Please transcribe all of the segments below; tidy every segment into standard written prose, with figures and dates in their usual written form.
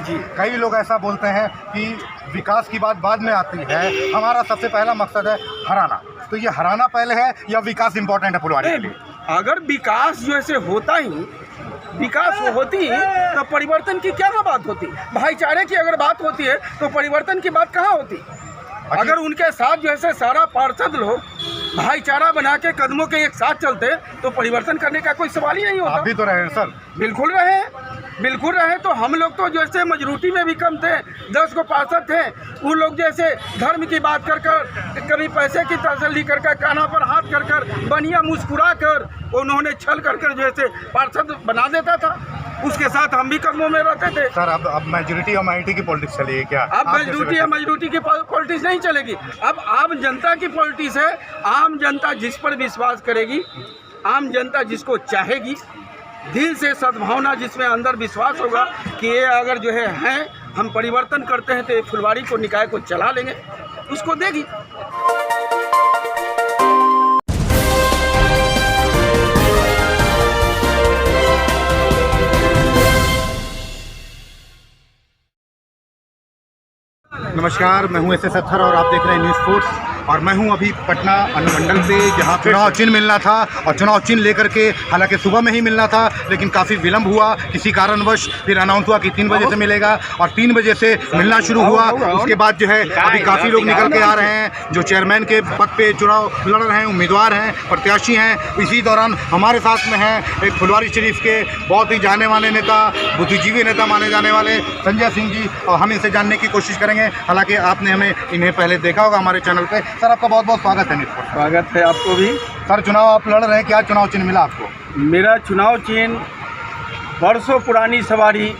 जी। कई लोग ऐसा बोलते हैं कि विकास की बात बाद में आती है, हमारा सबसे पहला मकसद है हराना। तो ये हराना पहले है या विकास इंपॉर्टेंट है फुलवारी के लिए? अगर विकास जो ऐसे होता ही विकास होती तो परिवर्तन की क्या बात होती? भाईचारे की अगर बात होती है तो परिवर्तन की बात कहाँ होती? अगर उनके साथ जो है सारा पार्षद लोग भाईचारा बना के कदमों के एक साथ चलते तो परिवर्तन करने का कोई सवाल ही नहीं होता। आप भी तो रहे हैं सर। बिल्कुल रहे तो हम लोग तो जैसे मजरूटी में भी कम थे, 10 को पार्षद थे। उन लोग जैसे धर्म की बात कर कभी पैसे की तसल्ली कर काना पर हाथ कर बनिया मुस्कुरा कर उन्होंने छल कर जैसे पार्षद बना देता था। उसके साथ हम भी कदमों में रहते थे। सर अब मेजोरिटी और माइनॉरिटी की पॉलिटिक्स चलेगी क्या? अब मेजोरिटी या मेजोरिटी की पॉलिटिक्स नहीं चलेगी। अब आम जनता की पॉलिटिक्स है। आम जनता जिस पर विश्वास करेगी, आम जनता जिसको चाहेगी, दिल से सद्भावना जिसमें अंदर विश्वास होगा कि ये अगर जो है हम परिवर्तन करते हैं तो ये फुलवारी को निकाय को चला लेंगे, उसको देगी। नमस्कार, मैं हूं एस.एस. अत्थर और आप देख रहे हैं न्यूज़ फोर्स। और मैं हूं अभी पटना अनुमंडल से, जहां चुनाव चिन्ह मिलना था और चुनाव चिन्ह लेकर के हालांकि सुबह में ही मिलना था, लेकिन काफ़ी विलंब हुआ किसी कारणवश। फिर अनाउंस हुआ कि 3 बजे से मिलेगा और 3 बजे से मिलना शुरू हुआ। उसके बाद जो है अभी काफ़ी लोग निकल के आ रहे हैं जो चेयरमैन के पद पे चुनाव लड़ रहे हैं, उम्मीदवार हैं, प्रत्याशी हैं। इसी दौरान हमारे साथ में हैं एक फुलवारी शरीफ के बहुत ही जाने माने नेता, बुद्धिजीवी नेता माने जाने वाले संजय सिंह जी, और हम इनसे जानने की कोशिश करेंगे। हालांकि आपने हमें इन्हें पहले देखा होगा हमारे चैनल पे। सर, आपका बहुत बहुत स्वागत है। स्वागत है आपको भी। सर, चुनाव आप लड़ रहे हैं, क्या चुनाव चिन्ह मिला आपको? मेरा चुनाव चिन्ह बरसों पुरानी सवारी,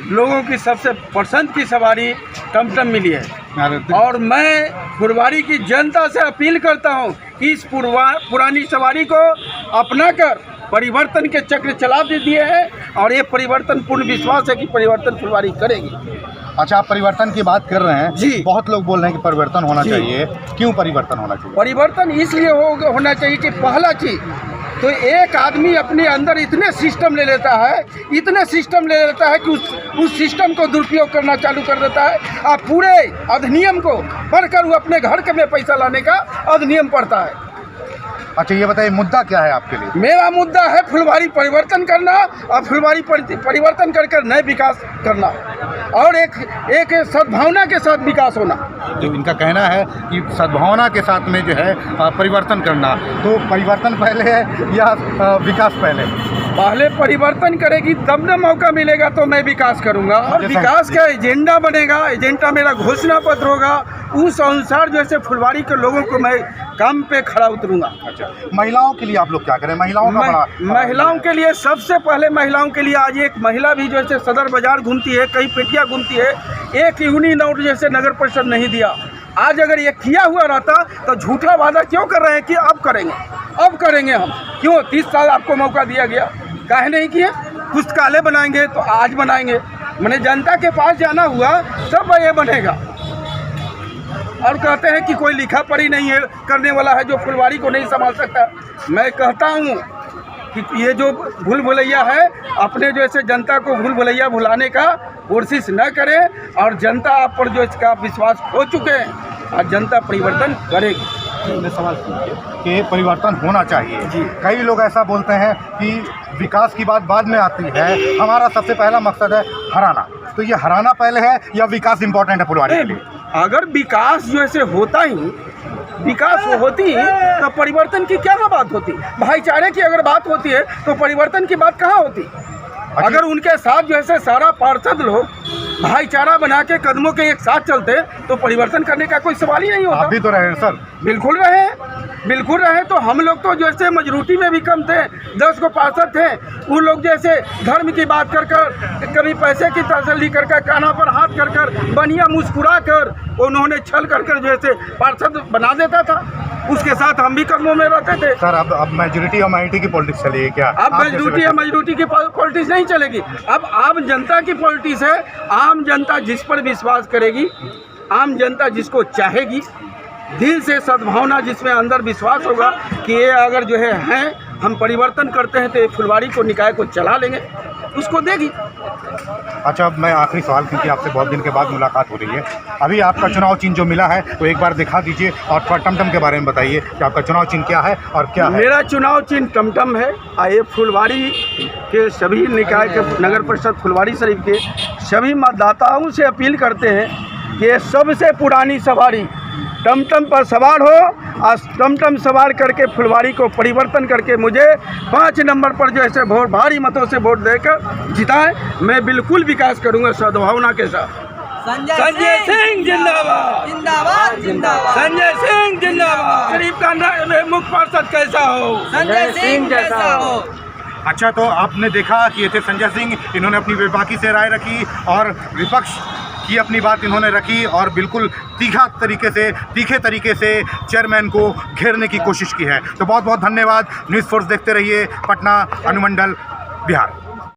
लोगों की सबसे पसंद की सवारी टमटम मिली है। और मैं फुलवारी की जनता से अपील करता हूं कि इस पुरानी सवारी को अपना कर परिवर्तन के चक्र चला दिए हैं और ये परिवर्तन पूर्ण विश्वास है कि परिवर्तन फुलवारी करेगी। अच्छा, आप परिवर्तन की बात कर रहे हैं जी। बहुत लोग बोल रहे हैं कि परिवर्तन होना चाहिए। क्यों परिवर्तन होना चाहिए? परिवर्तन इसलिए होना चाहिए कि पहला चीज तो एक आदमी अपने अंदर इतने सिस्टम ले लेता है कि उस सिस्टम को दुरुपयोग करना चालू कर देता है और पूरे अधिनियम को पढ़कर वो अपने घर में पैसा लाने का अधिनियम पढ़ता है। अच्छा, ये बताइए मुद्दा क्या है आपके लिए? मेरा मुद्दा है फुलवारी परिवर्तन करना और फुलवारी परिवर्तन कर नए विकास करना और एक सद्भावना के साथ विकास होना। जो इनका कहना है कि सद्भावना के साथ में जो है परिवर्तन करना, तो परिवर्तन पहले है या विकास पहले? पहले परिवर्तन करेगी तब न मौका मिलेगा तो मैं विकास करूंगा और विकास का एजेंडा बनेगा, एजेंडा मेरा घोषणा पत्र होगा, उस अनुसार जैसे फुलवारी के लोगों को मैं काम पे खड़ा उतरूंगा। अच्छा, महिलाओं के लिए आप लोग क्या करें? महिलाओं के लिए सबसे पहले महिलाओं के लिए आज एक महिला भी जैसे सदर बाजार घूमती है, कई पेटियाँ घूमती है, एक यूनिट नोट जैसे नगर परिषद नहीं दिया। आज अगर ये किया हुआ रहता तो झूठा वादा क्यों कर रहे हैं कि अब करेंगे हम? क्यों 30 साल आपको मौका दिया गया, काहे नहीं किए? पुस्तकालय बनाएंगे तो आज बनाएंगे, मैंने जनता के पास जाना हुआ सब ये बनेगा। और कहते हैं कि कोई लिखा पढ़ी नहीं है करने वाला है जो फुलवारी को नहीं संभाल सकता। मैं कहता हूँ कि ये जो भूल भुलैया है अपने जैसे जनता को भूल भुलैया भुलाने का कोशिश न करें और जनता आप पर जो इसका विश्वास खो चुके हैं और जनता परिवर्तन करेगी। सवाल कि परिवर्तन होना चाहिए जी। कई लोग ऐसा बोलते हैं कि विकास की बात बाद में आती है, हमारा सबसे पहला मकसद है हराना। तो ये हराना पहले है या विकास इंपॉर्टेंट है फुलवारी के लिए? अगर विकास जो ऐसे होता ही विकास होती तो परिवर्तन की क्या बात होती? भाईचारे की अगर बात होती है तो परिवर्तन की बात कहाँ होती? अगर उनके साथ जो है सारा पार्षद लोग भाईचारा बना के कदमों के एक साथ चलते तो परिवर्तन करने का कोई सवाल ही नहीं होता। आप भी तो रहे हैं सर। बिल्कुल रहे तो हम लोग तो जैसे मजरूटी में भी कम थे, 10 को पार्षद थे। उन लोग जैसे धर्म की बात कर कभी पैसे की तसल्ली कर काना पर हाथ कर बनिया मुस्कुरा कर उन्होंने छल कर जैसे पार्षद बना देता था। उसके साथ हम भी कदमों में रहते थे। सर, अब मेजोरिटी और माइनॉरिटी की पॉलिटिक्स चलेगी क्या? अब मेजोरिटी या मेजोरिटी की पॉलिटिक्स नहीं चलेगी। अब आम जनता की पॉलिटिक्स है। आम जनता जिस पर विश्वास करेगी, आम जनता जिसको चाहेगी, दिल से सद्भावना जिसमें अंदर विश्वास होगा कि ये अगर जो है हम परिवर्तन करते हैं तो ये फुलवारी को निकाय को चला लेंगे, उसको देगी। अच्छा, अब मैं आखिरी सवाल, क्योंकि आपसे बहुत दिन के बाद मुलाकात हो रही है, अभी आपका चुनाव चिन्ह जो मिला है वो एक बार दिखा दीजिए और थोड़ा टमटम के बारे में बताइए कि आपका चुनाव चिन्ह क्या है और क्या है। मेरा चुनाव चिन्ह टमटम है। ये फुलवाड़ी के सभी निकाय के नगर परिषद फुलवाड़ी शरीफ के सभी मतदाताओं से अपील करते हैं कि ये सबसे पुरानी सवारी टमटम पर सवार हो और टमटम सवार करके फुलवाड़ी को परिवर्तन करके मुझे 5 नंबर पर जो ऐसे वोट भारी मतों से वोट देकर जिताएं। मैं बिल्कुल विकास करूंगा सद्भावना के साथ। संजय सिंह जिंदाबाद, जिंदाबाद जिंदाबाद। संजय सिंह जिंदाबाद। शरीफ का मुख्य पार्षद कैसा हो, संजय सिंह जैसा हो। अच्छा, तो आपने देखा कि ये थे संजय सिंह, इन्होंने अपनी बेबाकी से राय रखी और विपक्ष की अपनी बात इन्होंने रखी और बिल्कुल तीखे तरीके से चेयरमैन को घेरने की कोशिश की है। तो बहुत बहुत धन्यवाद। न्यूज़ फोर्स देखते रहिए, पटना अनुमंडल, बिहार।